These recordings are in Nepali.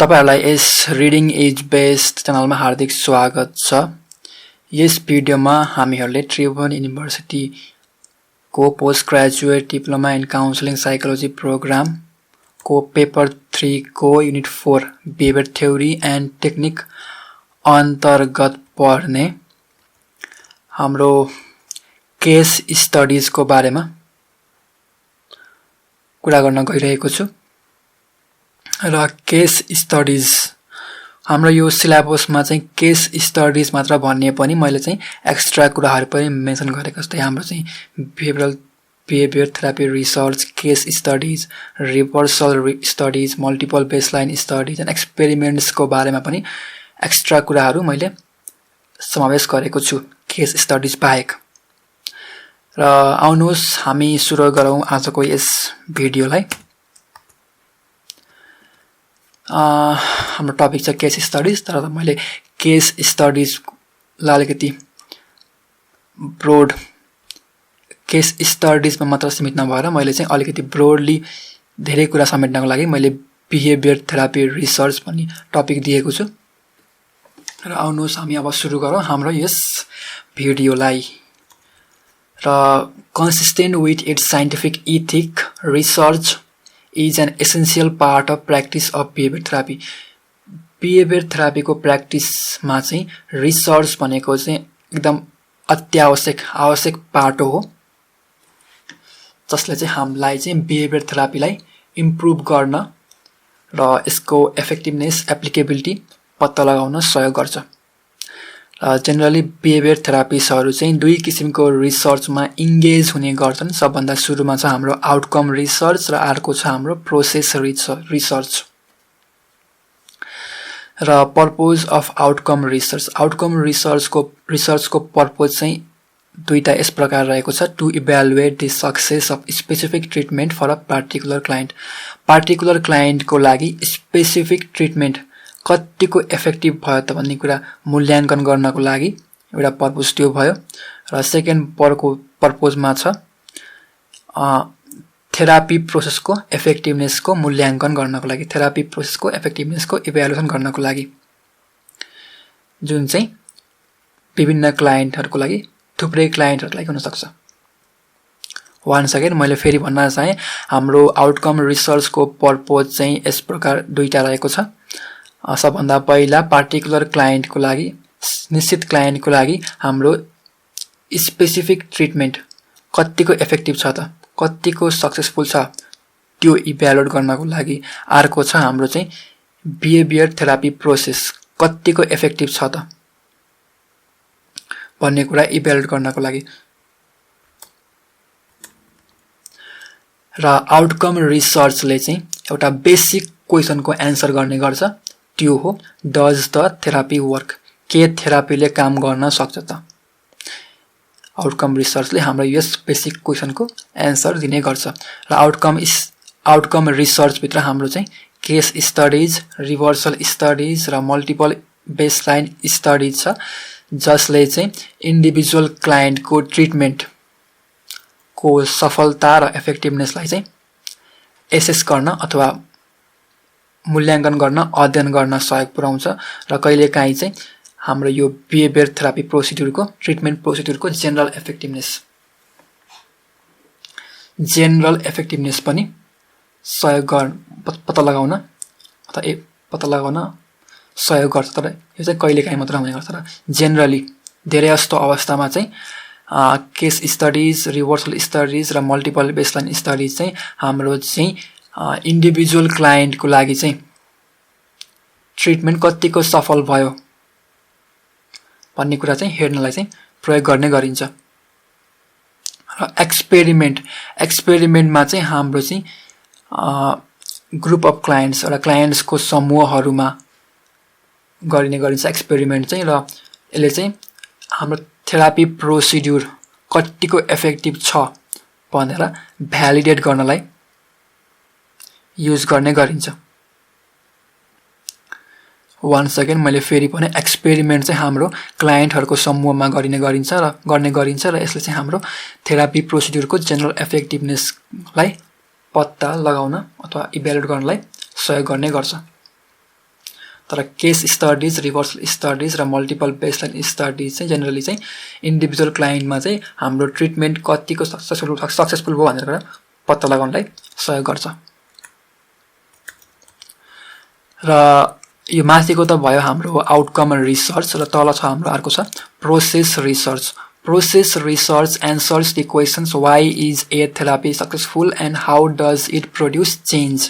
तपाईहरुलाई यस रिडिङ एज बेस्ड च्यानलमा हार्दिक स्वागत छ। यस भिडियोमा हामीहरुले त्रिभुवन युनिभर्सिटी को post graduate diploma in counselling psychology program को पेपर 3 को unit 4 behaviour theory and technique अन्तर्गत पढ्ने हाम्रो केस स्टडीज को बारेमा कुरा गर्न गइरहेको छु। र केस स्टडीज हाम्रो यो सिलेबसमा चाहिँ केस स्टडीज मात्र भन्ने पनि मैले चाहिँ एक्स्ट्रा कुराहरु पनि मेन्सन गरेको जस्तै हाम्रो चाहिँ behaviour therapy research, case studies, reversal studies, multiple baseline studies and experiments को बारेमा पनि एक्स्ट्रा कुराहरु मैले समावेश गरेको छु केस स्टडीज बाहेक। र आउनुहोस् हामी सुरु गरौँ आजको यस भिडियोलाई। हाम्रो टपिक छ केस स्टडीज, तर मैले केस स्टडीज लाई अलिकति ब्रोड केस स्टडीजमा मात्र सीमित नभएर मैले चाहिँ अलिकति ब्रोडली धेरै कुरा समेट्नको लागि मैले बिहेभियर थेरापी रिसर्च भन्ने टपिक दिएको छु। र आउनुहोस् हामी अब सुरु गरौँ हाम्रो यस भिडियोलाई। र consistent with its scientific ethic, research is an essential part of practice of behavior therapy. Behavior therapy को practice मा चाहिँ research भनेको चाहिँ एकदम आवश्यक पार्ट हो, जसले चाहिँ हामीलाई चाहिँ behavior therapy लाई इम्प्रुभ गर्न र यसको इफेक्टिभनेस एप्लिकेबिलिटी पत्ता लगाउन सहयोग गर्छ। जनरली बिहेभियर थेरापिस्टहरु चाहिँ दुई किसिमको रिसर्चमा इंगेज हुने गर्छन्। सबभन्दा सुरुमा छ हाम्रो आउटकम रिसर्च र अर्को छ हाम्रो प्रोसेस रिसर्च। र पर्पज अफ आउटकम रिसर्चको पर्पज चाहिँ दुईटा यस प्रकार रहेको छ। To evaluate the success of specific treatment for a particular client को लागि स्पेसिफिक ट्रिटमेन्ट कतिको इफेक्टिभ भयो त भन्ने कुरा मूल्याङ्कन गर्नको लागि एउटा पर्पज त्यो भयो। र सेकेन्ड पर्पजमा छ थेरापी प्रोसेसको इफेक्टिभनेसको मूल्याङ्कन गर्नको लागि, थेरापी प्रोसेसको इफेक्टिभनेसको इभ्यालुएसन गर्नको लागि, जुन चाहिँ विभिन्न क्लाइन्टहरुको लागि, थुप्रै क्लाइन्टहरुको लागि हुन सक्छ। वान्स अगेन मैले फेरि भन्न चाहे हाम्रो आउटकम रिसर्चको पर्पज चाहिँ यस प्रकार दुईटा रहेको छ। सबभन्दा पहिला पार्टिकुलर क्लाइन्टको लागि, निश्चित क्लाइन्टको लागि हाम्रो स्पेसिफिक ट्रिटमेन्ट कतिको इफेक्टिभ छ त, कतिको सक्सेसफुल छ त्यो इभ्यालुएट गर्नको लागि। अर्को छ हाम्रो चाहिँ बिहेभियर थेरापी प्रोसेस कतिको इफेक्टिभ छ त भन्ने कुरा इभ्यालुएट गर्नको लागि। र आउटकम रिसर्चले चाहिँ एउटा बेसिक क्वेशनको एन्सर गर्ने गर्छ, त्यो हो डज द थेरापी वर्क, के थेरापीले काम गर्न सक्छ त। आउटकम रिसर्चले हाम्रो यस बेसिक क्वेशनको एन्सर दिने गर्छ। र आउटकम रिसर्च भित्र हाम्रो चाहिँ केस स्टडीज, रिभर्सल स्टडीज र मल्टिपल बेसलाइन स्टडीज छ, जसले चाहिँ इन्डिभिजुअल क्लाइन्टको ट्रिटमेन्ट को सफलता र इफेक्टिभनेसलाई चाहिँ एसेस गर्न अथवा मूल्याङ्कन गर्न, अध्ययन गर्न सहयोग पुर्याउँछ। र कहिलेकाहीँ चाहिँ हाम्रो यो बिहेभियर थेरापी प्रोसिड्युरको, ट्रिटमेन्ट प्रोसिड्युरको जेनरल इफेक्टिभनेस पनि सहयोग पत्ता लगाउन सहयोग गर्छ। तर यो चाहिँ कहिलेकाहीँ मात्र हुने गर्छ। र जेनरली धेरै जस्तो अवस्थामा चाहिँ केस स्टडीज, रिभर्सल स्टडीज र मल्टिपल बेसलाइन स्टडीज चाहिँ हाम्रो चाहिँ इन्डिभिजुअल क्लाइन्टको लागि चाहिँ ट्रिटमेन्ट कतिको सफल भयो भन्ने कुरा चाहिँ हेर्नलाई चाहिँ प्रयोग गर्ने गरिन्छ। र एक्सपेरिमेन्टमा चाहिँ हाम्रो चाहिँ ग्रुप अफ क्लाइन्ट्स र क्लाइन्ट्सको समूहहरुमा गरिने गरिन्छ एक्सपेरिमेन्ट चाहिँ। र यसले चाहिँ हाम्रो थेरापी प्रोसिड्युर कतिको इफेक्टिभ छ भनेर भ्यालिडेट गर्नलाई युज गर्ने गरिन्छ। वान्स अगेन मैले फेरि पनि एक्सपेरिमेन्ट चाहिँ हाम्रो क्लाइन्टहरुको समूहमा गर्ने गरिन्छ र यसले चाहिँ हाम्रो थेरापी प्रोसिड्युरको जेनरल इफेक्टिभनेसलाई पत्ता लगाउन अथवा इभ्यालुएट गर्नलाई सहयोग गर्ने गर्छ। तर केस स्टडिज, रिभर्सल स्टडिज र मल्टिपल बेसलाइन स्टडिज चाहिँ जेनरली चाहिँ इन्डिभिजुअल क्लाइन्टमा चाहिँ हाम्रो ट्रिटमेन्ट कतिको सक्सेसफुल भयो भनेर पत्ता लगाउनलाई सहयोग गर्छ। र यो माथिको त भयो हाम्रो आउटकम रिसर्च र तल छ हाम्रो अर्को छ process research. Process research answers the questions why is a therapy successful and how does it produce change।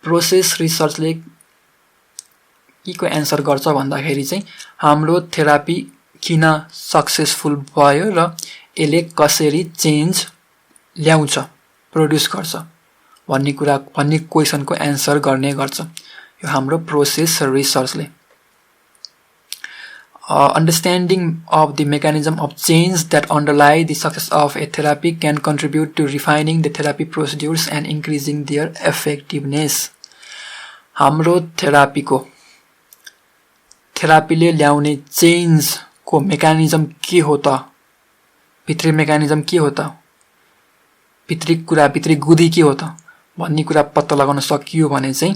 Process research ले के को एन्सर गर्छ भन्दाखेरि चाहिँ हाम्रो थेरापी किन सक्सेसफुल भयो र यसले कसरी चेन्ज ल्याउँछ प्रोड्युस गर्छ भन्ने क्वेशनको एन्सर गर्ने गर्छ यो हाम्रो process रिसर्चले। Understanding of the mechanism of change that underlie the success of a therapy can contribute to refining the therapy procedures and increasing their effectiveness। हाम्रो थेरापीले ल्याउने चेन्ज को मेकानिजम के हो त, भित्री मेकानिजम के हो त, भित्री गुदी के हो त भन्ने कुरा पत्ता लगाउन सकियो भने चाहिँ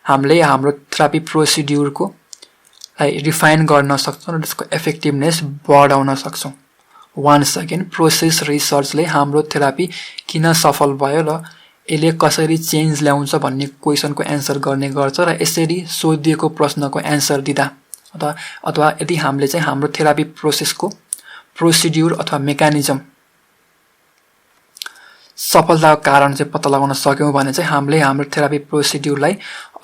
हामीले हाम्रो थेरापी प्रोसिड्युरको रिफाइन गर्न सक्छौं र त्यसको इफेक्टिभनेस बढाउन सक्छौं। वान्स अगेन प्रोसेस रिसर्चले हाम्रो थेरापी किन सफल भयो र यसले कसरी चेन्ज ल्याउँछ भन्ने क्वेशनको एन्सर गर्ने गर्छ र यसरी सोधिएको प्रश्नको एन्सर दिदा अथवा यदि हामीले चाहिँ हाम्रो थेरापी प्रोसेसको प्रोसिड्युर अथवा मेकानिजम सफलताको कारण चाहिँ पत्ता लगाउन सक्यौं भने चाहिँ हामीले हाम्रो थेरापी प्रोसिड्युरलाई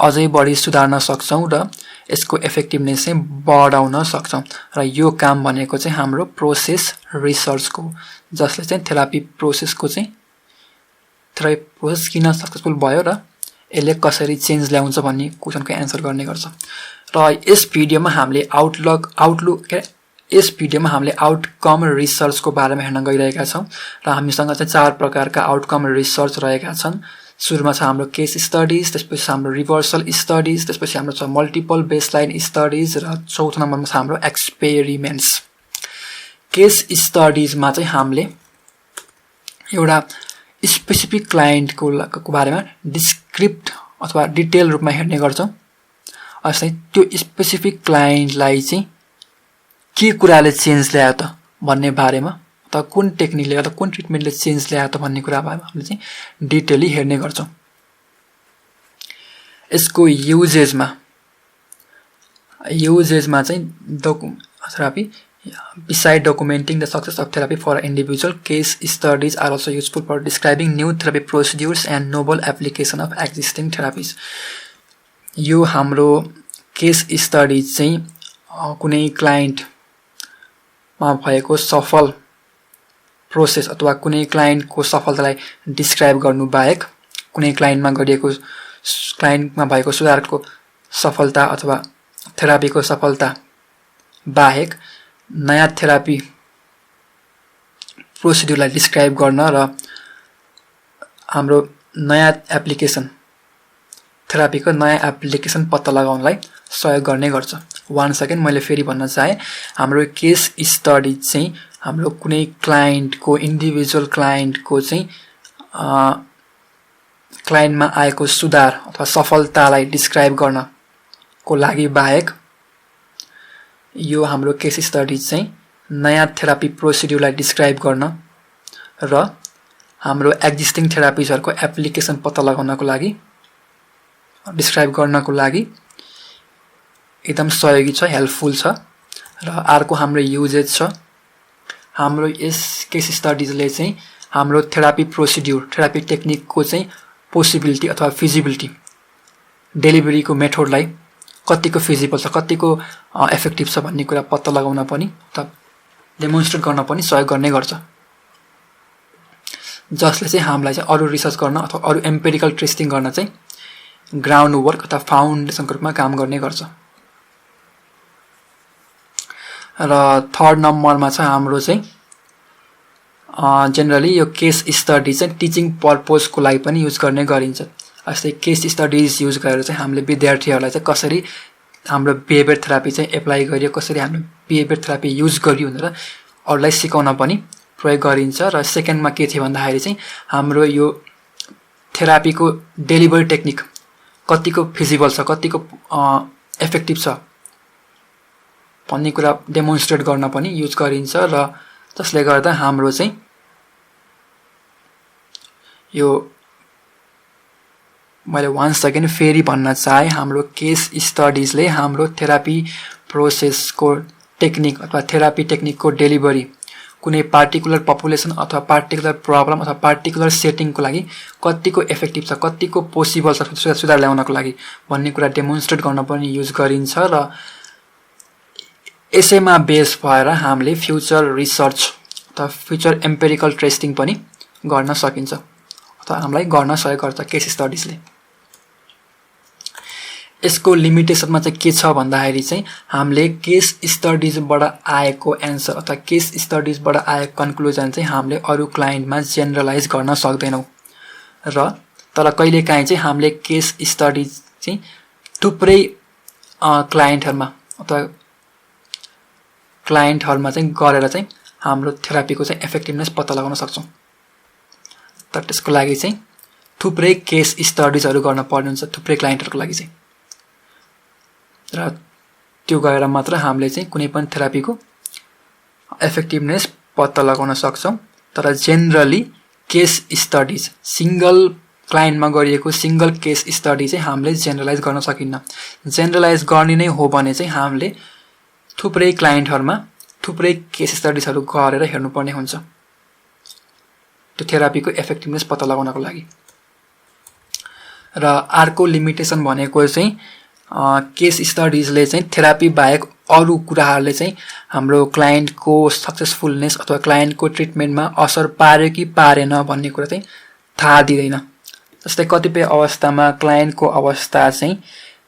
अझै बढी सुधार्न सक्छौं र यसको इफेक्टिभनेस चाहिँ बढाउन सक्छौं र यो काम भनेको चाहिँ हाम्रो प्रोसेस रिसर्चको जसले चाहिँ थेरापी प्रोसेसको चाहिँ थेरापी प्रोसेस किन सक्सेसफुल भयो र यसले कसरी चेन्ज ल्याउँछ भन्ने क्वेशनको एन्सर गर्ने गर्छ। र यस भिडियोमा हामीले आउटकम रिसर्चको बारेमा हेर्न गइरहेका छौं र हामीसँग चाहिँ 4 प्रकारका आउटकम रिसर्च रहेका छन्। सुरुमा छ हाम्रो केस स्टडिज, त्यसपछि हाम्रो रिभर्सल स्टडिज, त्यसपछि हाम्रो छ मल्टिपल बेसलाइन स्टडिज र चौथो नम्बरमा छ हाम्रो एक्सपेरिमेन्ट्स। केस स्टडिजमा चाहिँ हामीले एउटा स्पेसिफिक क्लाइन्टको बारेमा डिस्क्रिप्ट अथवा डिटेल रूपमा हेर्ने गर्छौं। जस्तै त्यो स्पेसिफिक क्लाइन्टलाई चाहिँ के कुराले चेन्ज ल्यायो त भन्ने बारेमा अथवा कुन टेक्निकले अथवा कुन ट्रिटमेन्टले चेन्ज ल्यायो त भन्ने कुरा बारेमा हामीले चाहिँ डिटेली हेर्ने गर्छौं। यसको युजेजमा चाहिँ therapy beside documenting the success of therapy for an individual, case studies are also useful for describing new therapy procedures and novel application of existing therapies। यो हाम्रो केस स्टडीज चाहिँ कुनै क्लाइन्ट मा भएको सफल प्रोसेस अथवा कुनै क्लाइन्टको सफलतालाई डिस्क्राइब गर्नु बाहेक कुनै क्लाइन्टमा भएको सुधारको सफलता अथवा थेरापीको सफलता बाहेक नयाँ थेरापी प्रोसिड्युरलाई डिस्क्राइब गर्न र हाम्रो नयाँ एप्लिकेसन थेरापीको नयाँ एप्लिकेसन पत्ता लगाउनलाई सहयोग गर्ने गर्छ। वान्स अगेन मैले फेरि भन्न चाहे हाम्रो केस स्टडी चाहिँ हाम्रो कुनै क्लाइन्टको इन्डिभिजुअल क्लाइन्टको चाहिँ क्लाइन्टमा आएको सुधार अथवा सफलतालाई डिस्क्राइब गर्नको लागि बाहेक यो हाम्रो केस स्टडी चाहिँ नयाँ थेरापी प्रोसिड्युरलाई डिस्क्राइब गर्न र हाम्रो एक्जिस्टिङ थेरापिजहरुको एप्लिकेसन पत्ता लगाउनको लागि डिस्क्राइब गर्नको लागि एकदम सहयोगी छ, हेल्पफुल छ। र अर्को हाम्रो युजेज छ, हाम्रो यस केस स्टडीजले चाहिँ हाम्रो थेरापी प्रोसिड्युर थेरापी टेक्निकको चाहिँ पोसिबिलिटी अथवा फिजिबिलिटी डेलिभरीको मेथडलाई कतिको फिजिबल छ, कतिको इफेक्टिभ छ भन्ने कुरा पत्ता लगाउन पनि अथवा डेमोन्स्ट्रेट गर्न पनि सहयोग गर्ने गर्छ, जसले चाहिँ हामीलाई चाहिँ अरु रिसर्च गर्न अथवा अरु एम्पिरिकल टेस्टिङ गर्न चाहिँ ग्राउन्ड वर्क अथवा फाउन्डेसनको रूपमा काम गर्ने गर्छ। र थर्ड नम्बरमा छ हाम्रो चाहिँ जनरली यो केस स्टडी चाहिँ टिचिङ पर्पजको लागि पनि युज गर्ने गरिन्छ। जस्तै केस स्टडीज युज गरेर चाहिँ हामीले विद्यार्थीहरूलाई चाहिँ कसरी हाम्रो बिहेभियर थेरापी चाहिँ एप्लाई गरियो, कसरी हाम्रो बिहेभियर थेरापी युज गरियो भनेर अरूलाई सिकाउन पनि प्रयोग गरिन्छ। र सेकेन्डमा के थियो भन्दाखेरि चाहिँ हाम्रो यो थेरापीको डेलिभरी टेक्निक कतिको फिजिबल छ, कतिको इफेक्टिभ छ भन्ने कुरा डेमोन्स्ट्रेट गर्न पनि युज गरिन्छ र जसले गर्दा हाम्रो चाहिँ यो मैले वन्स अगेन फेरि भन्न चाहे हाम्रो केस स्टडिजले हाम्रो थेरापी प्रोसेसको टेक्निक अथवा थेरापी टेक्निकको डेलिभरी कुनै पार्टिकुलर पपुलेसन अथवा पार्टिकुलर प्रब्लम अथवा पार्टिकुलर सेटिङको लागि कतिको इफेक्टिभ छ कतिको पोसिबल छ सुधार ल्याउनको लागि भन्ने कुरा डेमोन्स्ट्रेट गर्न पनि युज गरिन्छ र यसैमा बेस भएर हामीले फ्युचर रिसर्च अथवा फ्युचर एम्पेरिकल टेस्टिङ पनि गर्न सकिन्छ अथवा हामीलाई गर्न सहयोग गर्छ केस स्टडिजले। यसको लिमिटेसनमा चाहिँ के छ भन्दाखेरि चाहिँ हामीले केस स्टडिजबाट आएको एन्सर अथवा केस स्टडिजबाट आएको कन्क्लुजन चाहिँ हामीले अरू क्लाइन्टमा जेनरलाइज गर्न सक्दैनौँ र तर कहिलेकाहीँ चाहिँ हामीले केस स्टडिज चाहिँ थुप्रै क्लाइन्टहरुमा अथवा क्लाइन्टहरुमा चाहिँ गरेर चाहिँ हाम्रो थेरापीको चाहिँ इफेक्टिभनेस पत्ता लगाउन सक्छौँ। तर त्यसको लागि चाहिँ थुप्रै केस स्टडिजहरु गर्न पर्ने हुन्छ थुप्रै क्लाइन्टहरुको लागि चाहिँ र त्यो गरेर मात्र हामीले चाहिँ कुनै पनि थेरापीको इफेक्टिभनेस पत्ता लगाउन सक्छौँ। तर जेनरली केस स्टडिज सिंगल क्लाइन्टमा गरिएको सिंगल केस स्टडी चाहिँ हामीले जेनरलाइज गर्न सकिन्न। जेनरलाइज गर्ने नै हो भने चाहिँ हामीले थुप्रै क्लाइन्टहरुमा थुप्रै केस स्टडिजहरु गरेर हेर्नुपर्ने हुन्छ त्यो थेरापीको इफेक्टिभनेस पत्ता लगाउनको लागि। र अर्को लिमिटेसन भनेको चाहिँ केस स्टडिजले चाहिँ थेरापी बाहेक अरू कुराहरुले चाहिँ हाम्रो क्लाइन्टको सक्सेसफुलनेस अथवा क्लाइन्टको ट्रिटमेन्टमा असर पार्यो कि पारेन भन्ने कुरा चाहिँ थाहा दिदैन। जस्तै कतिपय अवस्थामा क्लाइन्टको अवस्था चाहिँ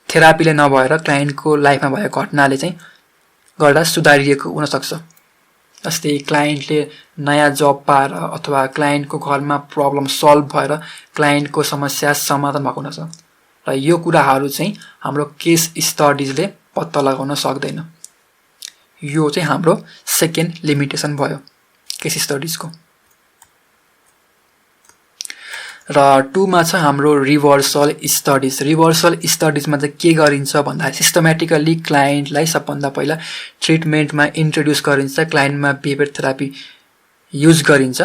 थेरापीले नभएर क्लाइन्टको लाइफमा भएको घटनाले चाहिँ गर्दा सुधारिएको हुन सक्छ। जस्तै क्लाइन्टले नयाँ जब पाएर अथवा क्लाइन्टको घरमा प्रब्लम सल्भ भएर क्लाइन्टको समस्या समाधान भएको हुन सक्छ र यो कुराहरु चाहिँ हाम्रो केस स्टडिजले पत्ता लगाउन सक्दैन। यो चाहिँ हाम्रो सेकेन्ड लिमिटेसन भयो केस स्टडिजको। र 2 मा छ हाम्रो रिभर्सल स्टडिज। रिभर्सल स्टडिजमा चाहिँ के गरिन्छ भन्दा सिस्टमेटिकली क्लाइन्टलाई सबभन्दा पहिला ट्रिटमेन्टमा इन्ट्रोड्युस गरिन्छ क्लाइन्टमा बिहेभियर थेरापी युज गरिन्छ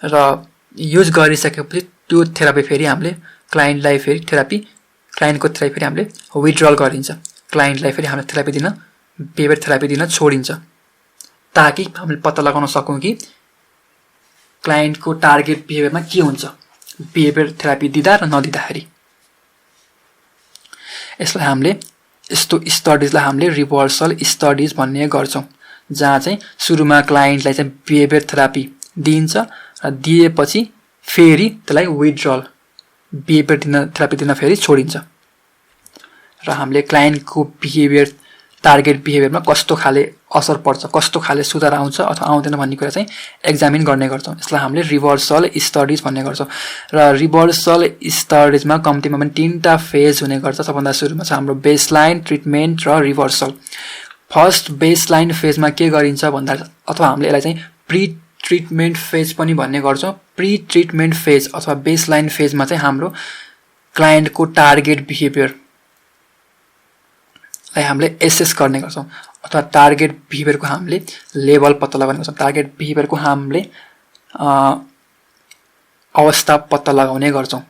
र युज गरिसकेपछि त्यो थेरापी फेरि हामीले क्लाइन्टलाई फेरि क्लाइन्टको थेरापी फेरि हामीले विथड्रल गरिन्छ क्लाइन्टलाई फेरि हामीले थेरापी दिन बिहेभियर थेरापी दिन छोडिन्छ ताकि हामीले पत्ता लगाउन सकौं कि क्लाइन्टको टार्गेट बिहेभियरमा के हुन्छ बिहेभियर थेरापी दिदा र नदिदाखेरि। यसलाई हामीले यस्तो स्टडिजलाई हामीले रिभर्सल स्टडिज भन्ने गर्छौं जहाँ चाहिँ सुरुमा क्लाइन्टलाई चाहिँ बिहेभियर थेरापी दिइन्छ र दिएपछि फेरि त्यसलाई विथड्रल बिहेभियर थेरापी दिन फेरि छोडिन्छ र हामीले क्लाइन्टको बिहेभियर टार्गेट बिहेभियरमा कस्तो खाले असर पर्छ कस्तो खाले सुधार आउँछ अथवा आउँदैन भन्ने कुरा चाहिँ एक्जामिन गर्ने गर्छौं। यसलाई हामीले रिभर्सल स्टडिज भन्ने गर्छौं र रिभर्सल स्टडिजमा कम्तिमा पनि 3टा फेज हुने गर्छ। सबभन्दा सुरुमा छ हाम्रो बेसलाइन ट्रिटमेन्ट र रिभर्सल। फर्स्ट बेसलाइन फेजमा के गरिन्छ भन्दा अथवा हामीले यसलाई चाहिँ प्री ट्रिटमेन्ट फेज पनि भन्ने गर्छौं। प्री ट्रिटमेन्ट फेज अथवा बेसलाइन फेजमा चाहिँ हाम्रो क्लाइन्टको टार्गेट बिहेभियर लाई हामीले एसेस गर्ने गर्छौं अथवा टार्गेट बिहेभियरको हामीले लेभल पत्ता लगाउने गर्छौं। टार्गेट बिहेभियरको हामीले अवस्था पत्ता लगाउने गर्छौं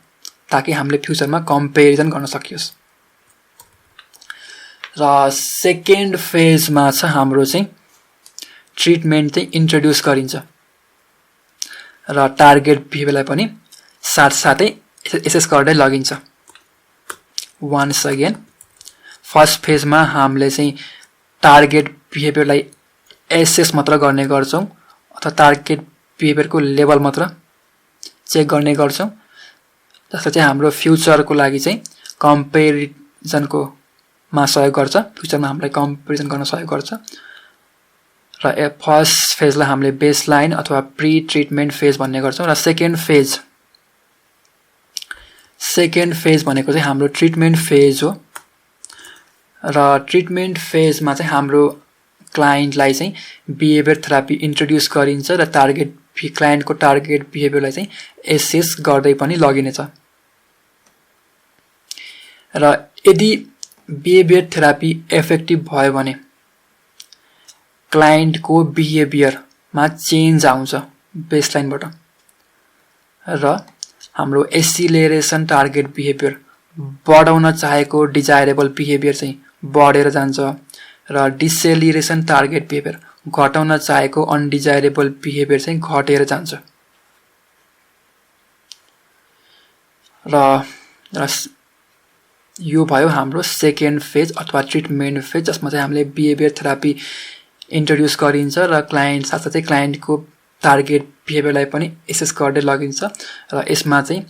ताकि हामीले फ्युचरमा कम्पेरिजन गर्न सकियोस्। र सेकेन्ड फेजमा छ हाम्रो चाहिँ ट्रिटमेन्ट चाहिँ इन्ट्रोड्युस गरिन्छ र टार्गेट बिहेभियरलाई पनि साथसाथै एसेस गर्दै लगिन्छ। वन्स अगेन फर्स्ट फेजमा हामीले चाहिँ टार्गेट बिहेभियरलाई एसेस मात्र गर्ने गर्छौं अथवा टार्गेट बिहेभियरको लेभल मात्र चेक गर्ने गर्छौं जसले चाहिँ हाम्रो फ्युचरको लागि चाहिँ कम्पेरिजनको मा सहयोग गर्छ। फ्युचरमा हामीलाई कम्पेरिजन गर्न सहयोग गर्छ र फर्स्ट फेजलाई हामीले बेसलाइन अथवा प्री ट्रिटमेन्ट फेज भन्ने गर्छौं र सेकेन्ड फेज भनेको चाहिँ हाम्रो ट्रिटमेन्ट फेज हो र ट्रिटमेन्ट फेजमा चाहिँ हाम्रो क्लाइन्टलाई चाहिँ बिहेभियर थेरापी इन्ट्रोड्युस गरिन्छ र क्लाइन्टको टार्गेट बिहेभियरलाई चाहिँ एसेस गर्दै पनि लगिनेछ। र यदि बिहेभियर थेरापी इफेक्टिभ भयो भने क्लाइन्टको बिहेभियरमा चेन्ज आउँछ बेसलाइनबाट र हाम्रो एसिलेरेसन टार्गेट बिहेभियर बढाउन चाहेको डिजायरेबल बिहेभियर चाहिँ बढेर जान्छ र डिसेलिरेसन टार्गेट बिहेभियर घटाउन चाहेको अनडिजायरेबल बिहेभियर चाहिँ घटेर जान्छ र यो भयो हाम्रो सेकेन्ड फेज अथवा ट्रिटमेन्ट फेज जसमा चाहिँ हामीले बिहेभियर थेरापी इन्ट्रोड्युस गरिन्छ र क्लाइन्ट साथसाथै क्लाइन्टको टार्गेट बिहेभियरलाई पनि एसेस गर्दै लगिन्छ र यसमा चाहिँ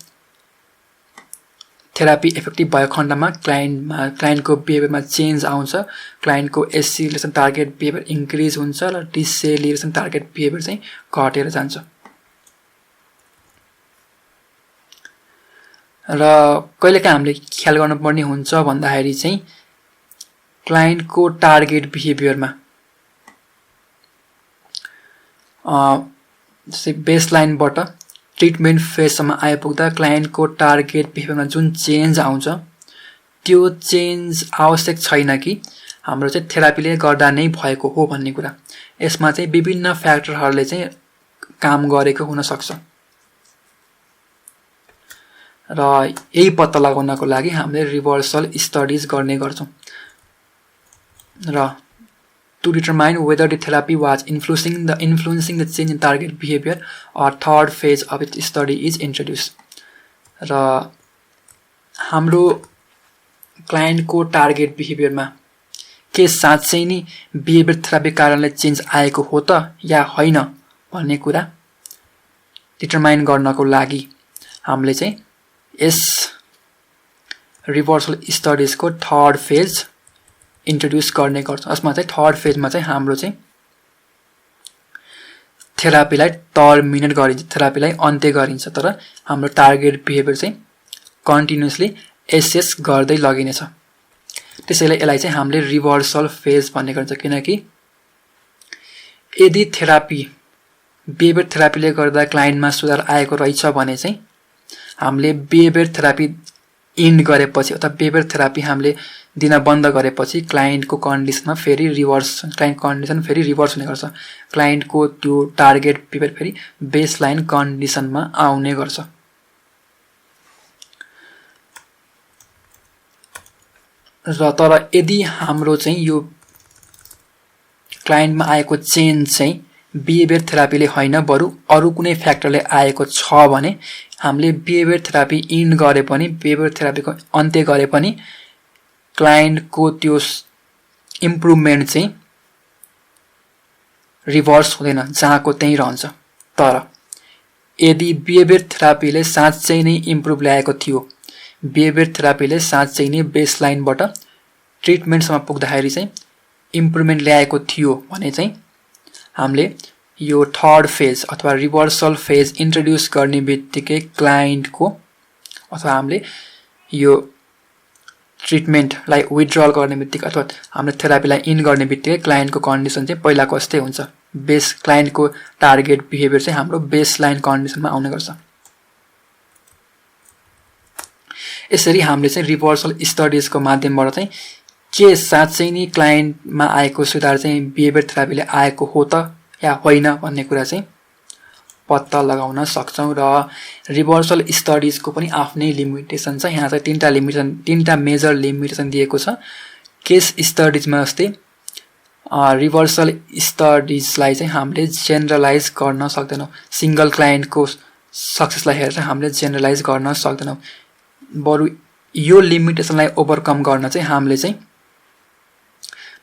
थेरापी इफेक्टिभ भएको खण्डमा क्लाइन्टको बिहेभियरमा चेन्ज आउँछ क्लाइन्टको एसिलेरेसन टार्गेट बिहेभियर इन्क्रिज हुन्छ र डिसेलिरेसन टार्गेट बिहेभियर चाहिँ घटेर जान्छ र कहिलेकाहीँ हामीले ख्याल गर्नुपर्ने हुन्छ भन्दाखेरि चाहिँ क्लाइन्टको टार्गेट बिहेभियरमा बेसलाइनबाट ट्रिटमेन्ट फेजसम्म आइपुग्दा क्लाइन्टको टार्गेट बिहेभियरमा जुन चेन्ज आउँछ त्यो चेन्ज आवश्यक छैन कि हाम्रो चाहिँ थेरापीले गर्दा नै भएको हो भन्ने कुरा यसमा चाहिँ विभिन्न फ्याक्टरहरूले चाहिँ काम गरेको हुन सक्छ र यही पत्ता लगाउनको लागि हामीले रिभर्सल स्टडिज गर्ने गर्छौं र to determine whether the therapy was influencing the change in target behavior or third phase of its study is introduced र हाम्रो क्लाइन्टको टार्गेट बिहेभियरमा के साँच्चै नै बिहेभियर थेरापी कारणले चेन्ज आएको हो त या होइन भन्ने कुरा डिटरमाइन गर्नको लागि हामीले चाहिँ यस रिभर्सल स्टडिजको थर्ड फेज इन्ट्रोड्युस गर्ने गर्छ यसमा चाहिँ थर्ड फेजमा चाहिँ हाम्रो चाहिँ थेरापीलाई टर्मिनेट गरिन्छ थेरापीलाई अन्त्य गरिन्छ तर हाम्रो टार्गेट बिहेभियर चाहिँ कन्टिन्युअसली एसेस गर्दै लगिनेछ त्यसैले यसलाई चाहिँ हामीले रिभर्सल फेज भन्ने गर्छ किनकि यदि थेरापी बिहेभियर थेरापीले गर्दा क्लाइन्टमा सुधार आएको रहेछ भने चाहिँ हामीले बिहेभियर थेरापी इन्ड गरेपछि अथवा बिहेभियर थेरापी हामीले दिन बन्द गरेपछि क्लाइन्टको कन्डिसनमा फेरि क्लाइन्ट कन्डिसन फेरि रिभर्स हुने गर्छ क्लाइन्टको त्यो टार्गेट बिहेभियर फेरि बेसलाइन कन्डिसनमा आउने गर्छ र तर यदि हाम्रो चाहिँ यो क्लाइन्टमा आएको चेन्ज चाहिँ बिहेभियर थेरापीले होइन बरु अरु कुनै फ्याक्टरले आएको छ भने हामीले बिहेभियर थेरापी इन्ड गरे पनि बिहेभियर थेरापीको अन्त्य गरे पनि क्लाइन्टको त्यो इम्प्रुभमेन्ट चाहिँ रिभर्स हुँदैन जहाँको त्यही रहन्छ तर यदि बिहेभियर थेरापीले साँच्चै नै इम्प्रुभ ल्याएको थियो बिहेभियर थेरापीले साँच्चै नै बेसलाइनबाट ट्रिटमेन्टसम्म पुग्दाखेरि चाहिँ इम्प्रुभमेन्ट ल्याएको थियो भने चाहिँ हामीले यो थर्ड फेज अथवा रिभर्सल फेज इन्ट्रोड्युस गर्ने बित्तिकै क्लाइन्टको अथवा हामीले यो ट्रिटमेन्टलाई विथड्रल गर्ने बित्तिकै अथवा हामीले थेरापीलाई इन गर्ने बित्तिकै क्लाइन्टको कन्डिसन चाहिँ पहिलाको जस्तै हुन्छ क्लाइन्टको टार्गेट बिहेभियर चाहिँ हाम्रो बेसलाइन कन्डिसनमा आउने गर्छ यसरी हामीले चाहिँ रिभर्सल स्टडिजको माध्यमबाट चाहिँ के साँच्चै नै क्लाइन्टमा आएको सुधार चाहिँ बिहेभियर थेरापीले आएको हो त या होइन भन्ने कुरा चाहिँ पत्ता लगाउन सक्छौं र रिभर्सल स्टडिजको पनि आफ्नै लिमिटेसन छ यहाँ चाहिँ तीनटा मेजर लिमिटेसन दिएको छ केस स्टडिजमा जस्तै रिभर्सल स्टडिजलाई चाहिँ हामीले जेनरलाइज गर्न सक्दैनौं सिंगल क्लाइन्टको सक्सेसलाई हेरेर हामीले जेनरलाइज गर्न सक्दैनौं बरु यो लिमिटेसनलाई ओभरकम गर्न चाहिँ हामीले चाहिँ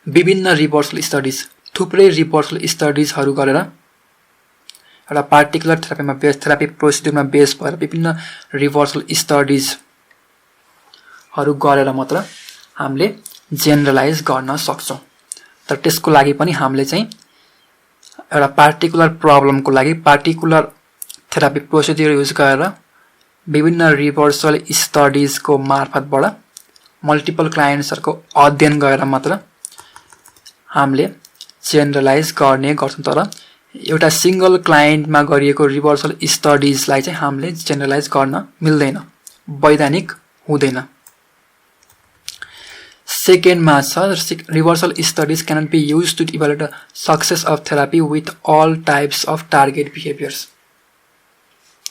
विभिन्न रिभर्सल स्टडिज थुप्रै रिभर्सल स्टडिजहरु गरेर एउटा पार्टिकुलर थेरापी प्रोसिड्युरमा बेस भएर विभिन्न रिभर्सल स्टडिजहरु गरेर मात्र हामीले जेनरलाइज गर्न सक्छौं तर त्यसको लागि पनि हामीले चाहिँ एउटा पार्टिकुलर प्रब्लमको लागि पार्टिकुलर थेरापी प्रोसिड्युर युज गरेर विभिन्न रिभर्सल स्टडिजको मार्फतबाट मल्टिपल क्लाइन्ट्सहरुको अध्ययन गरेर मात्र हामीले जेनरलाइज गर्ने गर्छौं तर एउटा सिंगल क्लाइन्टमा गरिएको रिभर्सल स्टडिजलाई चाहिँ हामीले जेनरलाइज गर्न मिल्दैन वैधानिक हुँदैन सेकेन्डमा छ reversal studies cannot be use to evaluate the success of therapy with all types of target behaviours.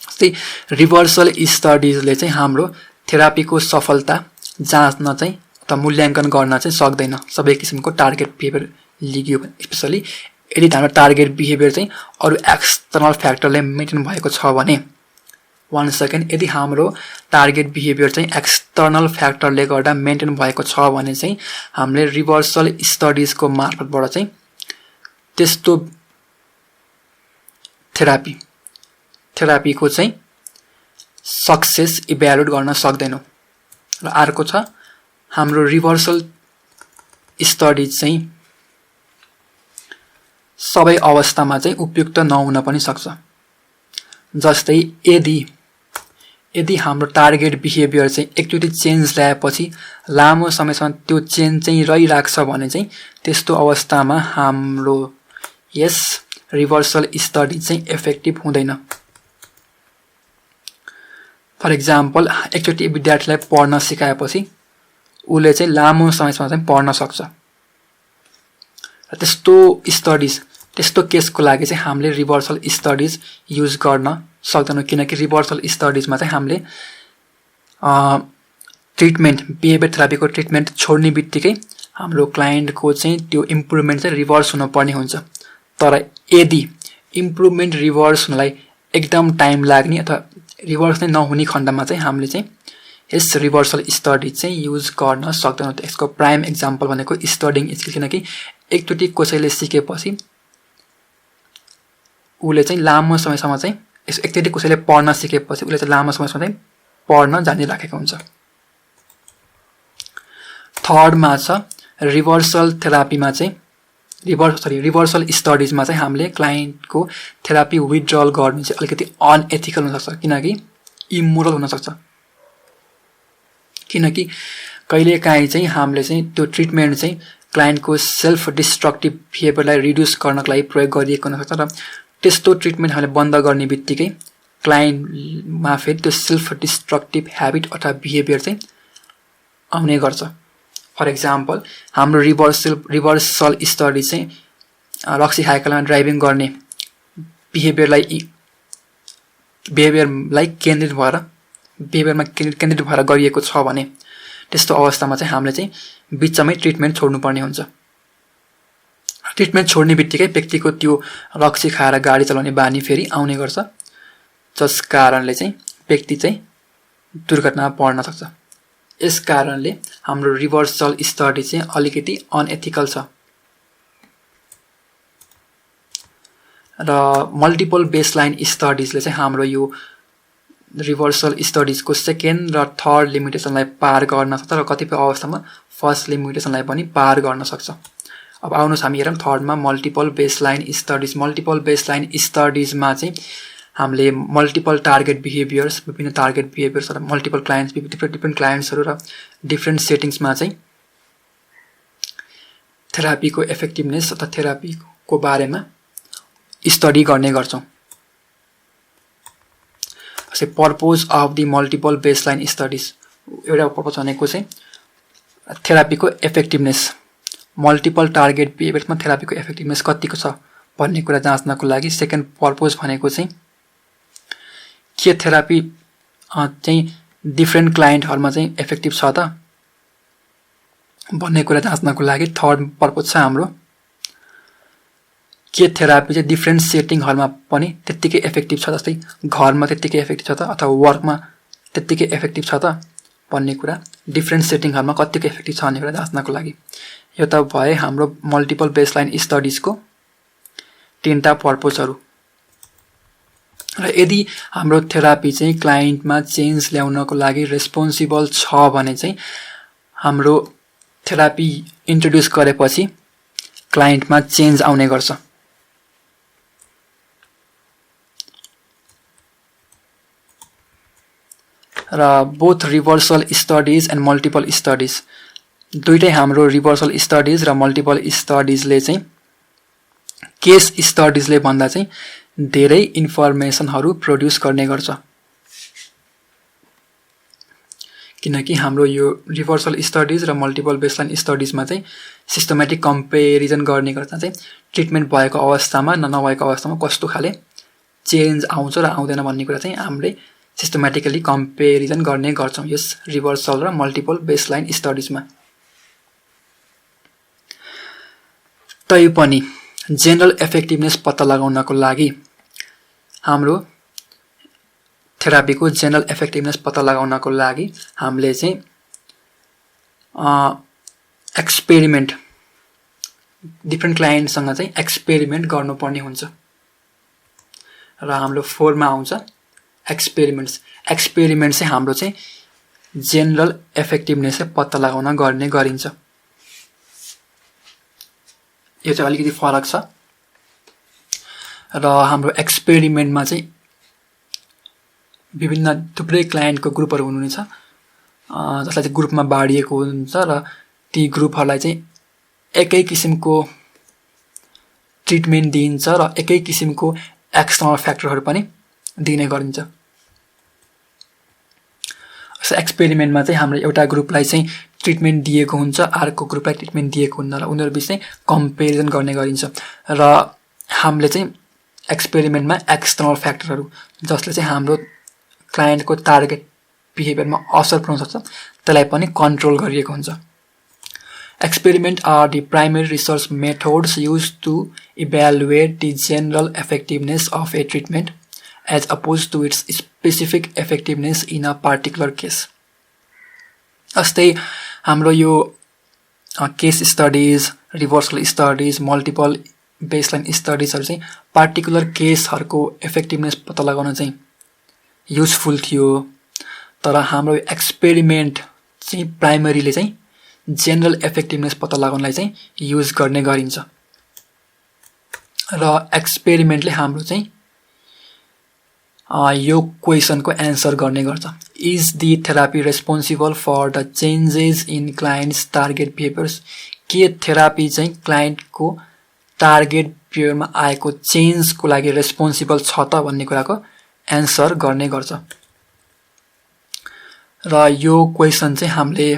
जस्तै रिभर्सल स्टडिजले चाहिँ हाम्रो थेरापीको सफलता जाँच्न चाहिँ अथवा मूल्याङ्कन गर्न चाहिँ सक्दैन सबै किसिमको टार्गेट बिहेभियर लिग्यो भने, स्पेसली यदि हाम्रो टार्गेट बिहेभियर चाहिँ अरू एक्सटर्नल फ्याक्टरले मेन्टेन भएको छ भने। 1 सेकेन्ड, यदि हाम्रो टार्गेट बिहेभियर चाहिँ एक्सटर्नल फ्याक्टरले गर्दा मेन्टेन भएको छ भने चाहिँ हामीले रिभर्सल स्टडिजको मार्फतबाट चाहिँ त्यस्तो थेरापीको चाहिँ सक्सेस इभ्यालुएट गर्न सक्दैनौँ। र अर्को छ हाम्रो रिभर्सल स्टडिज चाहिँ सबै अवस्थामा चाहिँ उपयुक्त नहुन पनि सक्छ। जस्तै यदि हाम्रो टार्गेट बिहेभियर चाहिँ एकचोटि चेन्ज ल्याएपछि लामो समयसम्म त्यो चेन्ज चाहिँ रहिरहेको छ भने चाहिँ त्यस्तो अवस्थामा हाम्रो यस रिभर्सल स्टडी चाहिँ इफेक्टिभ हुँदैन। फर इक्जाम्पल, एकचोटि विद्यार्थीलाई पढ्न सिकाएपछि उसले चाहिँ लामो समयसम्म चाहिँ पढ्न सक्छ। र त्यस्तो केसको लागि चाहिँ हामीले रिभर्सल स्टडिज युज गर्न सक्दैनौँ, किनकि रिभर्सल स्टडिजमा चाहिँ हामीले ट्रिटमेन्ट बिहेभियर थेरापीको ट्रिटमेन्ट छोड्ने बित्तिकै हाम्रो क्लाइन्टको चाहिँ त्यो इम्प्रुभमेन्ट चाहिँ रिभर्स हुनुपर्ने हुन्छ। तर यदि इम्प्रुभमेन्ट रिभर्स हुनलाई एकदम टाइम लाग्ने अथवा रिभर्स नै नहुने खण्डमा चाहिँ हामीले चाहिँ यस रिभर्सल स्टडिज चाहिँ युज गर्न सक्दैनौँ। यसको प्राइम एक्जाम्पल भनेको स्टडिङ स्किल, किनकि एकचोटि कसैले सिकेपछि उसले चाहिँ लामो समयसम्म चाहिँ एकचोटि कसैले पढ्न सिकेपछि उसले चाहिँ लामो समयसम्म चाहिँ पढ्न जानिराखेको हुन्छ। थर्डमा छ रिभर्सल थेरापीमा चाहिँ रिभर्सल स्टडिजमा चाहिँ हामीले क्लाइन्टको थेरापी विथड्रल गर्नु चाहिँ अलिकति अनएथिकल हुनसक्छ, किनकि इमोरल हुनसक्छ। किनकि कहिलेकाहीँ चाहिँ हामीले चाहिँ त्यो ट्रिटमेन्ट चाहिँ क्लाइन्टको सेल्फ डिस्ट्रक्टिभ बिहेभियरलाई रिड्युस गर्नको लागि प्रयोग गरिएको हुनसक्छ र त्यस्तो ट्रिटमेन्ट हामीले बन्द गर्ने बित्तिकै क्लाइन्टमा फेरि त्यो सेल्फ डिस्ट्रक्टिभ ह्याबिट अथवा बिहेभियर चाहिँ आउने गर्छ। फर इक्जाम्पल, हाम्रो रिभर्सल स्टडी चाहिँ रक्सी खाएका बेलामा ड्राइभिङ गर्ने बिहेभियरलाई बिहेभियरमा केन्द्रित भएर गरिएको छ भने त्यस्तो अवस्थामा चाहिँ हामीले चाहिँ बिचमै ट्रिटमेन्ट छोड्नुपर्ने हुन्छ। ट्रिटमेन्ट छोड्ने बित्तिकै व्यक्तिको त्यो रक्सी खाएर गाडी चलाउने बानी फेरि आउने गर्छ, जस कारणले चाहिँ व्यक्ति चाहिँ दुर्घटनामा पर्न सक्छ। यस कारणले हाम्रो रिभर्सल स्टडी चाहिँ अलिकति अनएथिकल छ। र मल्टिपल बेसलाइन स्टडिजले चाहिँ हाम्रो यो रिभर्सल स्टडिजको सेकेन्ड र थर्ड लिमिटेसनलाई पार गर्न सक्छ र कतिपय अवस्थामा फर्स्ट लिमिटेसनलाई पनि पार गर्न सक्छ। अब आउनुहोस् हामी हेरौँ थर्डमा multiple baseline studies. Multiple baseline स्टडिजमा चाहिँ हामीले मल्टिपल टार्गेट बिहेभियर्स, विभिन्न टार्गेट बिहेभियर्स र मल्टिपल क्लाइन्ट्स, डिफ्रेन्ट क्लाइन्ट्सहरू र डिफ्रेन्ट सेटिङ्समा चाहिँ थेरापीको इफेक्टिभनेस अथवा थेरापीको बारेमा स्टडी गर्ने गर्छौँ। Purpose of the multiple baseline studies, एउटा पर्पोज भनेको चाहिँ थेरापीको इफेक्टिभनेस, मल्टिपल टार्गेट बिहेभियर्समा थेरापीको इफेक्टिभनेस कतिको छ भन्ने कुरा जाँच्नको लागि। सेकेन्ड पर्पोज भनेको चाहिँ के थेरापी चाहिँ डिफ्रेन्ट क्लाइन्टहरूमा चाहिँ इफेक्टिभ छ त भन्ने कुरा जाँच्नको लागि। थर्ड पर्पोज छ हाम्रो के थेरापी चाहिँ डिफ्रेन्ट सेटिङहरूमा पनि त्यत्तिकै इफेक्टिभ छ, जस्तै घरमा त्यत्तिकै इफेक्टिभ छ त अथवा वर्कमा त्यत्तिकै इफेक्टिभ छ त भन्ने कुरा, डिफ्रेन्ट सेटिङहरूमा कतिको इफेक्टिभ छ भन्ने कुरा जाँच्नको लागि। यो त भए हाम्रो मल्टिपल बेसलाइन स्टडिजको 3टा पर्पोजहरू। र यदि हाम्रो थेरापी चाहिँ क्लाइन्टमा चेन्ज ल्याउनको लागि रेस्पोन्सिबल छ भने चाहिँ हाम्रो थेरापी इन्ट्रोड्युस गरेपछि क्लाइन्टमा चेन्ज आउने गर्छ। र both reversal studies and multiple studies, दुईटै हाम्रो रिभर्सल स्टडिज र मल्टिपल स्टडिजले चाहिँ केस स्टडिजले भन्दा चाहिँ धेरै इन्फर्मेसनहरू प्रोड्युस गर्ने गर्छ। किनकि हाम्रो यो रिभर्सल स्टडिज र मल्टिपल बेसलाइन स्टडिजमा चाहिँ सिस्टमेटिक कम्पेरिजन गर्ने गर्दा चाहिँ ट्रिटमेन्ट भएको अवस्थामा नभएको अवस्थामा कस्तो खाले चेन्ज आउँछ र आउँदैन भन्ने कुरा चाहिँ हामीले सिस्टमेटिकली कम्पेरिजन गर्ने गर्छौँ यस रिभर्सल र मल्टिपल बेसलाइन स्टडिजमा। तैपनि जेनरल इफेक्टिभनेस पत्ता लगाउनको लागि हाम्रो थेरापीको जेनरल इफेक्टिभनेस पत्ता लगाउनको लागि हामीले चाहिँ एक्सपेरिमेन्ट डिफ्रेन्ट क्लाइन्टसँग चाहिँ एक्सपेरिमेन्ट गर्नुपर्ने हुन्छ र हाम्रो 4 मा आउँछ एक्सपेरिमेन्ट्स चाहिँ हाम्रो चाहिँ जेनरल इफेक्टिभनेस पत्ता लगाउन गर्ने गरिन्छ। यो चाहिँ अलिकति फरक छ र हाम्रो एक्सपेरिमेन्टमा चाहिँ विभिन्न थुप्रै क्लाइन्टको ग्रुपहरू हुनुहुन्छ जसलाई चाहिँ ग्रुपमा बाँडिएको हुन्छ र ती ग्रुपहरूलाई चाहिँ एकै किसिमको ट्रिटमेन्ट दिइन्छ र एकै किसिमको एक्सटर्नल फ्याक्टरहरू पनि दिने गरिन्छ। एक्सपेरिमेन्टमा चाहिँ हाम्रो एउटा ग्रुपलाई चाहिँ ट्रिटमेन्ट दिएको हुन्छ अर्को ग्रुपलाई ट्रिटमेन्ट दिएको हुन्न र उनीहरू बिच चाहिँ कम्पेरिजन गर्ने गरिन्छ र हामीले चाहिँ एक्सपेरिमेन्टमा एक्सटर्नल फ्याक्टरहरू जसले चाहिँ हाम्रो क्लाइन्टको टार्गेट बिहेभियरमा असर पुर्याउन सक्छ त्यसलाई पनि कन्ट्रोल गरिएको हुन्छ। Experiments are the primary research methods used to evaluate the general effectiveness of a treatment as opposed to its specific effectiveness in a particular case. जस्तै हाम्रो यो case studies reversal studies multiple baseline स्टडिजहरू चाहिँ पार्टिकुलर केसहरूको इफेक्टिभनेस पत्ता लगाउन चाहिँ युजफुल थियो तर हाम्रो एक्सपेरिमेन्ट चाहिँ प्राइमरीले चाहिँ जेनरल इफेक्टिभनेस पत्ता लगाउनलाई चाहिँ युज गर्ने गरिन्छ र एक्सपेरिमेन्टले हाम्रो चाहिँ यो क्वेसनको एन्सर गर्ने गर्छ। Is the therapy responsible for the changes in clients target behaviours? के थेरापी चाहिँ क्लाइन्टको टार्गेट बिहेभियरमा आएको चेन्जको लागि रेस्पोन्सिबल छ त भन्ने कुराको एन्सर गर्ने गर्छ र यो क्वेसन चाहिँ हामीले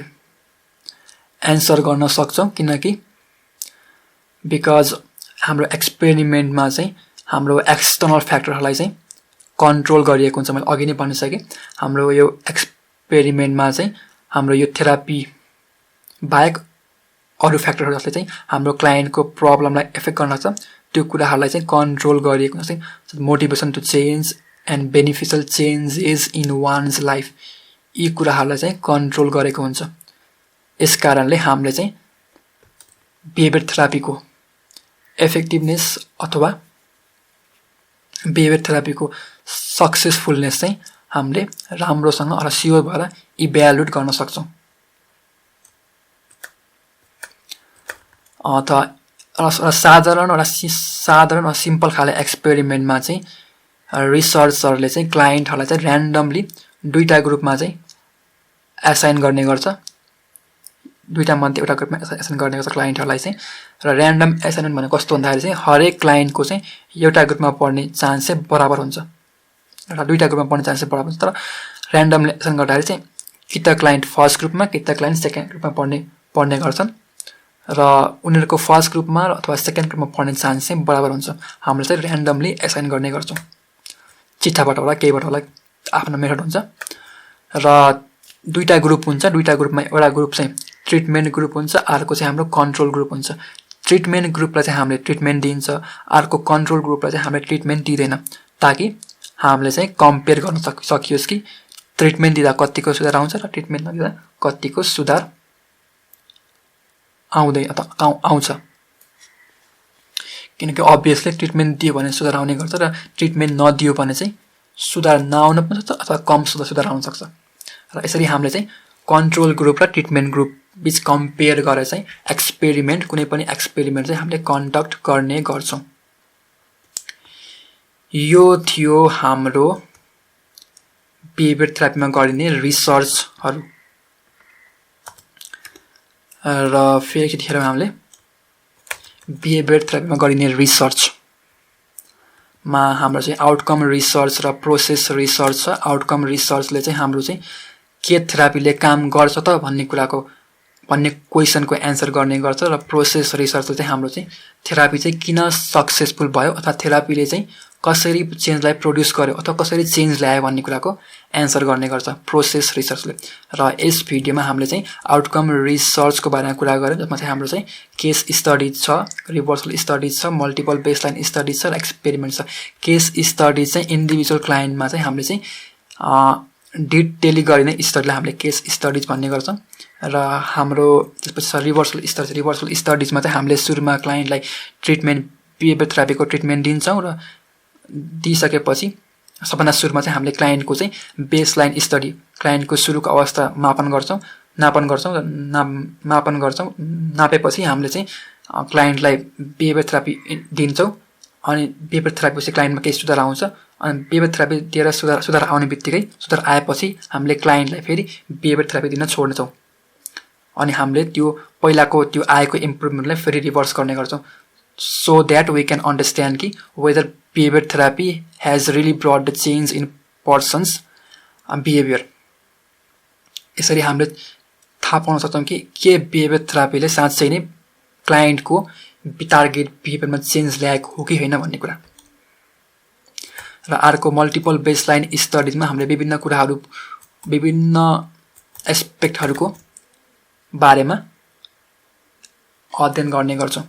एन्सर गर्न सक्छौँ किनकि बिकज हाम्रो एक्सपेरिमेन्टमा चाहिँ हाम्रो एक्सटर्नल फ्याक्टरहरूलाई चाहिँ कन्ट्रोल गरिएको हुन्छ। मैले अघि नै भनिसकेँ हाम्रो यो एक्सपेरिमेन्टमा चाहिँ हाम्रो यो थेरापी बाहेक अरू फ्याक्टरहरू जसले चाहिँ हाम्रो क्लाइन्टको प्रब्लमलाई एफेक्ट गर्न सक्छ त्यो कुराहरूलाई चाहिँ कन्ट्रोल गरिएको हुन्छ। Motivation to change and beneficial changes in one's life यी कुराहरूलाई चाहिँ कन्ट्रोल गरेको हुन्छ। यस कारणले हामीले चाहिँ बिहेभियर थेरापीको इफेक्टिभनेस अथवा बिहेभियर थेरापीको सक्सेसफुलनेस चाहिँ हामीले राम्रोसँग र स्योर भएर इभ्यालुएट गर्न सक्छौँ। साधारण र सिम्पल खाले एक्सपेरिमेन्टमा चाहिँ रिसर्चरले चाहिँ क्लाइन्टहरूलाई चाहिँ ऱ्यान्डमली दुईटा ग्रुपमा चाहिँ एसाइन गर्ने गर्छ। दुईटा मध्ये एउटा ग्रुपमा एसाइन गर्ने गर्छ क्लाइन्टहरूलाई चाहिँ र ऱ्यान्डम एसाइनमेन्ट भनेको कस्तो भन्दाखेरि चाहिँ हरेक क्लाइन्टको चाहिँ एउटा ग्रुपमा पढ्ने चान्स चाहिँ बराबर हुन्छ र दुईटा ग्रुपमा पढ्ने चान्स चाहिँ बराबर हुन्छ। तर ऱ्यान्डमले एसाइन गर्दाखेरि चाहिँ कि त क्लाइन्ट फर्स्ट ग्रुपमा कि त क्लाइन्ट सेकेन्ड ग्रुपमा पढ्ने गर्छन् र उनीहरूको फर्स्ट ग्रुपमा अथवा सेकेन्ड ग्रुपमा पढ्ने चान्स चाहिँ बराबर हुन्छ। हामीले चाहिँ ऱ्यान्डमली एसाइन गर्ने गर्छौँ चिट्ठाबाट होला केहीबाट होला आफ्नो मेथड हुन्छ र दुईटा ग्रुप हुन्छ। दुईटा ग्रुपमा एउटा ग्रुप चाहिँ ट्रिटमेन्ट ग्रुप हुन्छ अर्को चाहिँ हाम्रो कन्ट्रोल ग्रुप हुन्छ। ट्रिटमेन्ट ग्रुपलाई चाहिँ हामीले ट्रिटमेन्ट दिन्छ अर्को कन्ट्रोल ग्रुपलाई चाहिँ हामीले ट्रिटमेन्ट दिँदैन ताकि हामीले चाहिँ कम्पेयर गर्न सकियोस् कि ट्रिटमेन्ट दिँदा कतिको सुधार आउँछ र ट्रिटमेन्ट नदिँदा कतिको सुधार आउँछ। किनकि अभियसली ट्रिटमेन्ट दियो भने सुधार आउने गर्छ र ट्रिटमेन्ट नदियो भने चाहिँ सुधार नआउन पनि सक्छ अथवा कम सुधार आउन सक्छ र यसरी हामीले चाहिँ कन्ट्रोल ग्रुप र ट्रिटमेन्ट ग्रुप बिच कम्पेयर गरेर चाहिँ एक्सपेरिमेन्ट कुनै पनि एक्सपेरिमेन्ट चाहिँ हामीले कन्डक्ट गर्ने गर्छौँ। यो थियो हाम्रो बिहेभियर थेरापीमा गरिने रिसर्चहरू र फेरि एकचोटि हेरौँ हामीले बिहेभियर थेरापीमा गरिने रिसर्चमा हाम्रो चाहिँ आउटकम रिसर्च र प्रोसेस रिसर्च छ। आउटकम रिसर्चले चाहिँ हाम्रो चाहिँ के थेरापीले काम गर्छ त भन्ने क्वेसनको एन्सर गर्ने गर्छ र प्रोसेस रिसर्चले चाहिँ हाम्रो चाहिँ थेरापी चाहिँ किन सक्सेसफुल भयो अथवा थेरापीले चाहिँ कसरी चेन्जलाई प्रोड्युस गर्यो अथवा कसरी चेन्ज ल्यायो भन्ने कुराको एन्सर गर्ने गर्छ प्रोसेस रिसर्चले। र यस भिडियोमा हामीले चाहिँ आउटकम रिसर्चको बारेमा कुरा गर्यौँ, जसमा चाहिँ हाम्रो चाहिँ केस स्टडिज छ, रिभर्सल स्टडिज छ, मल्टिपल बेसलाइन स्टडिज छ र एक्सपेरिमेन्ट छ। केस स्टडिज चाहिँ इन्डिभिजुअल क्लाइन्टमा चाहिँ हामीले चाहिँ डिटेली गरिने स्टडीलाई हामीले केस स्टडिज भन्ने गर्छौँ। र हाम्रो त्यसपछि छ रिभर्सल स्टडिज। रिभर्सल स्टडिजमा चाहिँ हामीले सुरुमा क्लाइन्टलाई ट्रिटमेन्ट बिहेभियर थेरापीको ट्रिटमेन्ट दिन्छौँ र दिइसकेपछि सबभन्दा सुरुमा चाहिँ हामीले क्लाइन्टको चाहिँ बेसलाइन स्टडी, क्लाइन्टको सुरुको अवस्था मापन गर्छौँ। नापेपछि हामीले चाहिँ क्लाइन्टलाई बिहेभियर थेरापी दिन्छौँ। अनि बिहेभियर थेरापीपछि क्लाइन्टमा केही सुधार आउँछ। अनि बिहेभियर थेरापी दिएर सुधार आउने बित्तिकै सुधार आएपछि हामीले क्लाइन्टलाई फेरि बिहेभियर थेरापी दिन छोड्छौँ। अनि हामीले त्यो पहिलाको त्यो आएको इम्प्रुभमेन्टलाई फेरि रिभर्स गर्ने गर्छौँ, so that we can understand कि whether behavior therapy has really brought the change in person's behavior। यसरी हामीले थाहा पाउन सक्छौँ कि के बिहेभियर थेरापीले साँच्चै नै क्लाइन्टको टार्गेट बिहेभियरमा चेन्ज ल्याएको हो कि होइन भन्ने कुरा। र अर्को मल्टिपल बेसलाइन स्टडिजमा हामीले विभिन्न एस्पेक्टहरूको बारेमा अध्ययन गर्ने गर्छौँ।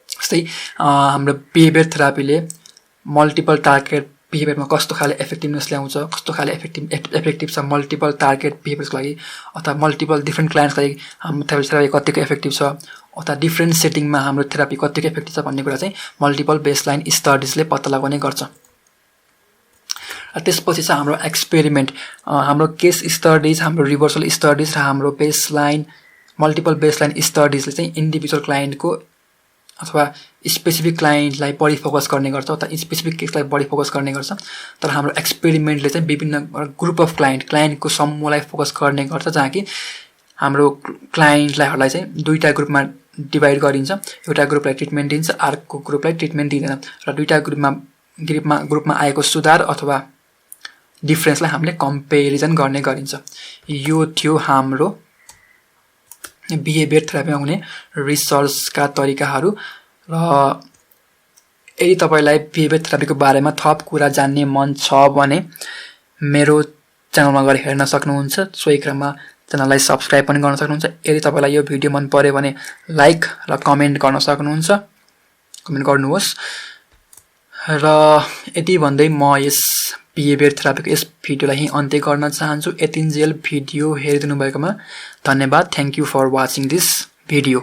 जस्तै हाम्रो बिहेभियर थेरापीले मल्टिपल टार्गेट बिहेभियरमा कस्तो खाले इफेक्टिभनेस ल्याउँछ, कस्तो खाले इफेक्टिभ छ मल्टिपल टार्गेट बिहेभियर्सको लागि, अथवा मल्टिपल डिफ्रेन्ट क्लाइन्ट्सको लागि हाम्रो थेरापी कतिको इफेक्टिभ छ, अथवा डिफ्रेन्ट सेटिङमा हाम्रो थेरापी कतिको इफेक्टिभ छ भन्ने कुरा चाहिँ मल्टिपल बेसलाइन स्टडिजले पत्ता लगाउने गर्छ। त्यसपछि चाहिँ हाम्रो एक्सपेरिमेन्ट, हाम्रो केस स्टडिज, हाम्रो रिभर्सल स्टडिज र हाम्रो मल्टिपल बेसलाइन स्टडिजले चाहिँ इन्डिभिजुअल क्लाइन्टको अथवा स्पेसिफिक क्लाइन्टलाई बढी फोकस गर्ने गर्छ अथवा स्पेसिफिक केसलाई बढी फोकस गर्ने गर्छ। तर हाम्रो एक्सपेरिमेन्टले चाहिँ विभिन्न ग्रुप अफ क्लाइन्टको समूहलाई फोकस गर्ने गर्छ, जहाँ कि हाम्रो क्लाइन्टलाई चाहिँ दुईवटा ग्रुपमा डिभाइड गरिन्छ। एउटा ग्रुपलाई ट्रिटमेन्ट दिन्छ, अर्को ग्रुपलाई ट्रिटमेन्ट दिँदैन। र दुईवटा ग्रुपमा आएको सुधार अथवा डिफ्रेन्सलाई हामीले कम्पेरिजन गर्ने गरिन्छ। यो थियो हाम्रो बिहेभियर थेरापीमा हुने रिसर्चका तरिकाहरू। र यदि तपाईँलाई बिहेभियर थेरापीको बारेमा थप कुरा जान्ने मन छ भने मेरो च्यानलमा गएर हेर्न सक्नुहुन्छ। सोही क्रममा च्यानललाई सब्सक्राइब पनि गर्न सक्नुहुन्छ। यदि तपाईँलाई यो भिडियो मन पर्यो भने लाइक र कमेन्ट गर्न सक्नुहुन्छ, कमेन्ट गर्नुहोस्। र यति भन्दै म यस बिहेभियर थेरापीको यस भिडियोलाई यहीँ अन्त्य गर्न चाहन्छु। यतिन्जेल भिडियो हेरिदिनु भएकोमा धन्यवाद। Thank you for watching this video.